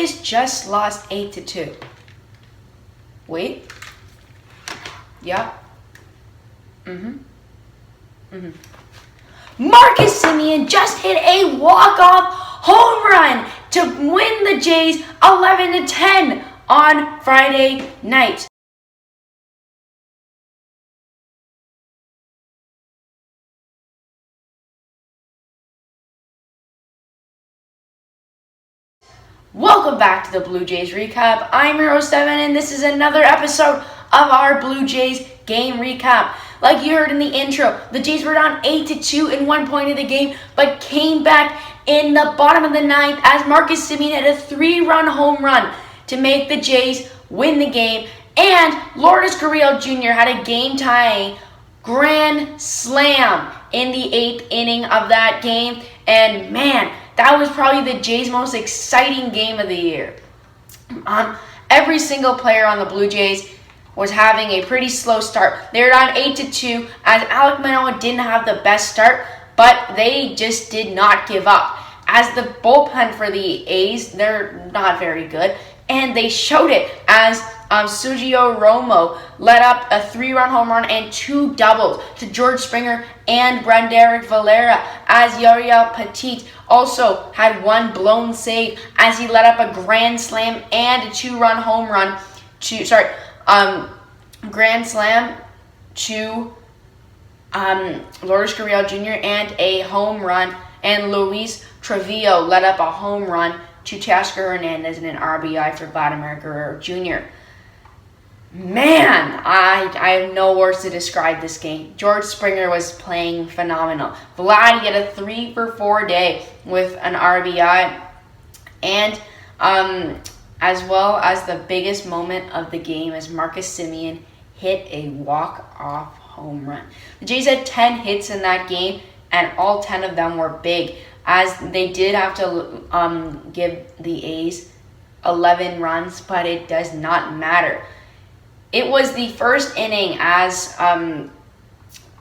Jays just lost 8-2. Wait. Yep. Marcus Semien just hit a walk-off home run to win the Jays 11-10 on Friday night. Welcome back to the Blue Jays recap. I'm Hero7 and this is another episode of our Blue Jays game recap. Like you heard in the intro, the Jays were down 8-2 in one point of the game, but came back in the bottom of the ninth as Marcus Semien hit a 3-run home run to make the Jays win the game. And Lourdes Gurriel Jr. had a game-tying grand slam in the 8th inning of that game. And man, that was probably the Jays' most exciting game of the year. Every single player on the Blue Jays was having a pretty slow start. They were down 8-2 as Alek Manoah didn't have the best start, but they just did not give up. As the bullpen for the A's, they're not very good, and they showed it as Sergio Romo led up a 3-run home run and 2 doubles to George Springer and Branderick Valera, as Yariel Petit also had 1 blown save as he led up a grand slam and a 2-run home run grand slam to Lourdes Gurriel Jr. and a home run, and Luis Trevillo led up a home run to Teoscar Hernandez and an RBI for Vladimir Guerrero Jr. Man, I have no words to describe this game. George Springer was playing phenomenal. Vlad had a 3-for-4 day with an RBI, and as well as the biggest moment of the game as Marcus Semien hit a walk-off home run. The Jays had 10 hits in that game, and all 10 of them were big, as they did have to give the A's 11 runs, but it does not matter. It was the first inning as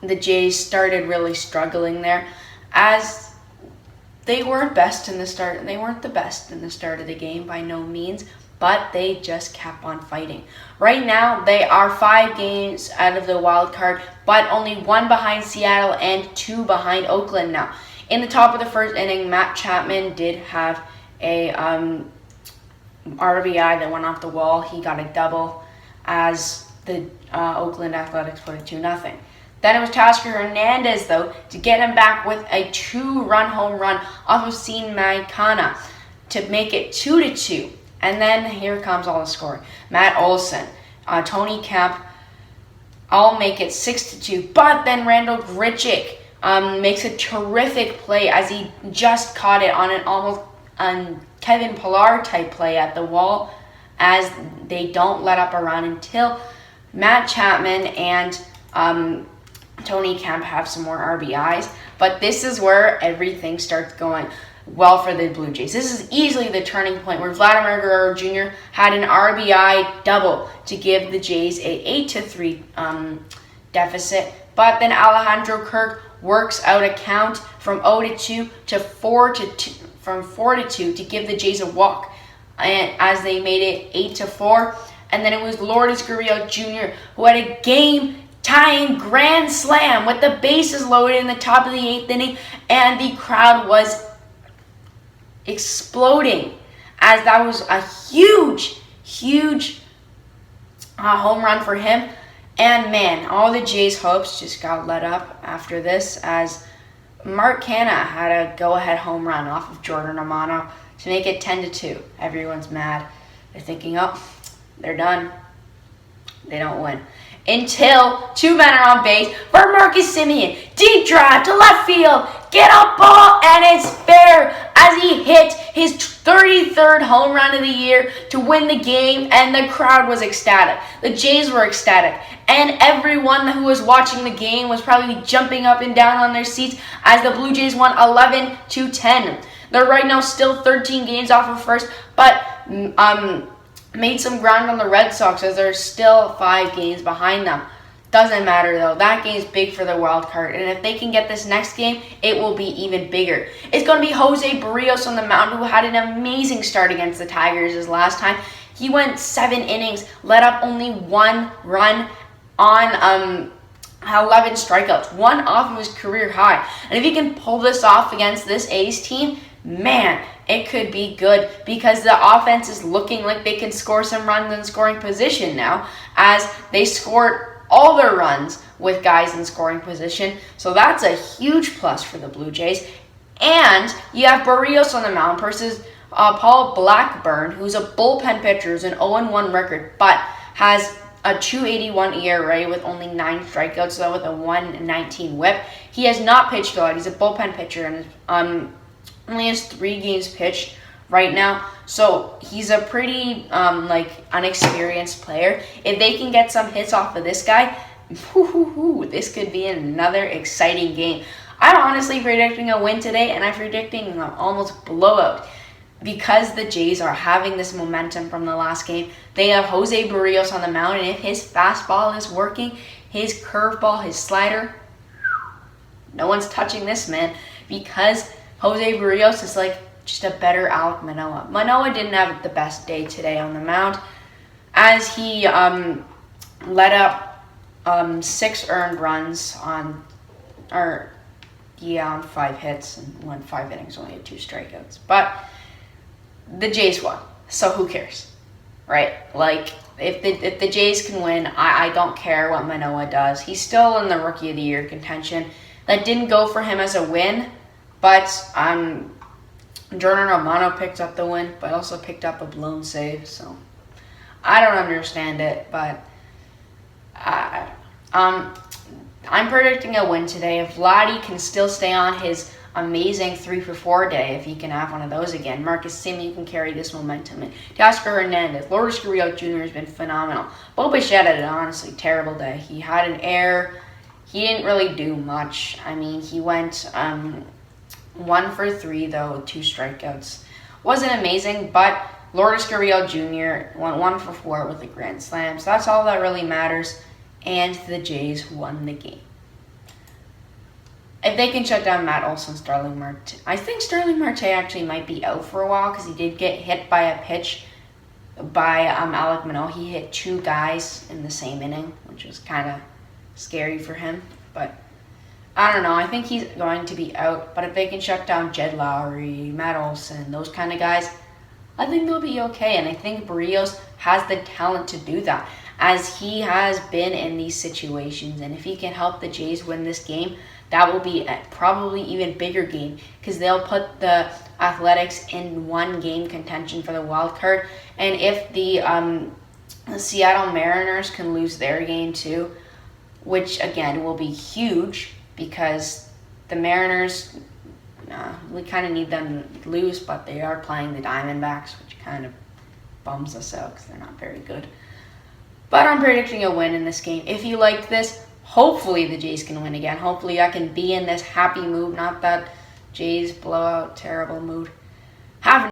the Jays started really struggling there, as they weren't best in the start. They weren't the best in the start of the game by no means, but they just kept on fighting. Right now, they are 5 games out of the wild card, but only 1 behind Seattle and 2 behind Oakland now. In the top of the first inning, Matt Chapman did have a RBI that went off the wall. He got a double as the Oakland Athletics put it 2-0. Then it was Teoscar Hernandez, though, to get him back with a 2-run home run off of Sean Maikana to make it 2-2. And then here comes all the scoring. Matt Olson, Tony Kemp, all make it 6-2. But then Randal Grichuk makes a terrific play as he just caught it on an almost Kevin Pillar type play at the wall, as they don't let up a run until Matt Chapman and Tony Kemp have some more RBIs. But this is where everything starts going well for the Blue Jays. This is easily the turning point where Vladimir Guerrero Jr. had an RBI double to give the Jays a 8-3 deficit. But then Alejandro Kirk works out a count from 0-2 to 4-2, from 4-2 to give the Jays a walk, and as they made it 8-4. And then it was Lourdes Gurriel Jr. who had a game-tying grand slam with the bases loaded in the top of the 8th inning, and the crowd was exploding as that was a huge home run for him. And man, all the Jays' hopes just got let up after this, as Mark Canha had a go-ahead home run off of Jordan Romano to make it 10-2. Everyone's mad. They're thinking, oh, they're done. They don't win. Until 2 men are on base for Marcus Semien. Deep drive to left field. Get a ball, and it's fair as he hit his 33rd home run of the year to win the game, and the crowd was ecstatic. The Jays were ecstatic, and everyone who was watching the game was probably jumping up and down on their seats as the Blue Jays won 11-10. They're right now still 13 games off of first, but made some ground on the Red Sox as they're still 5 games behind them. Doesn't matter though. That game's big for the wild card, and if they can get this next game, it will be even bigger. It's going to be Jose Barrios on the mound, who had an amazing start against the Tigers his last time. He went 7 innings, let up only 1 run on 11 strikeouts, 1 off of his career high. And if he can pull this off against this A's team, man, it could be good, because the offense is looking like they can score some runs in scoring position now, as they scored all their runs with guys in scoring position. So that's a huge plus for the Blue Jays. And you have Barrios on the mound versus Paul Blackburn, who's a bullpen pitcher, who's an 0-1 record, but has a 2.81 ERA with only 9 strikeouts, though with a 1.19 WHIP. He has not pitched a lot. He's a bullpen pitcher and only has 3 games pitched right now, so he's a pretty unexperienced player. If they can get some hits off of this guy, this could be another exciting game. I'm honestly predicting a win today, and I'm predicting an almost blowout, because the Jays are having this momentum from the last game. They have Jose Barrios on the mound, and if his fastball is working, his curveball, his slider, no one's touching this man, because Jose Barrios is like just a better Alek Manoah. Manoah didn't have the best day today on the mound, as he let up 6 earned runs on 5 hits and won 5 innings, only had 2 strikeouts. But the Jays won, so who cares, right? Like, if the Jays can win, I don't care what Manoah does. He's still in the Rookie of the Year contention. That didn't go for him as a win, but Jordan Romano picked up the win, but also picked up a blown save. So I don't understand it, but I'm predicting a win today. If Vladdy can still stay on his amazing 3-for-4 day, if he can have one of those again, Marcus Semien can carry this momentum. And Teoscar Hernandez, Lourdes Gurriel Jr. has been phenomenal. Bo Bichette had an honestly terrible day. He had an error. He didn't really do much. I mean, he went 1 for 3, though, with 2 strikeouts. Wasn't amazing, but Lourdes Gurriel Jr. went 1 for 4 with a grand slam. So that's all that really matters. And the Jays won the game. If they can shut down Matt Olson, Starling Marte, I think Starling Marte actually might be out for a while, because he did get hit by a pitch by Alek Manoah. He hit 2 guys in the same inning, which was kind of scary for him. But I don't know. I think he's going to be out. But if they can shut down Jed Lowry, Matt Olson, those kind of guys, I think they'll be okay. And I think Barrios has the talent to do that, as he has been in these situations. And if he can help the Jays win this game, that will be a probably even bigger game, because they'll put the Athletics in 1-game contention for the wild card. And if the Seattle Mariners can lose their game too, which again will be huge, because the Mariners, we kind of need them to lose, but they are playing the Diamondbacks, which kind of bums us out because they're not very good. But I'm predicting a win in this game. If you liked this, hopefully the Jays can win again. Hopefully I can be in this happy mood, not that Jays blowout terrible mood. Have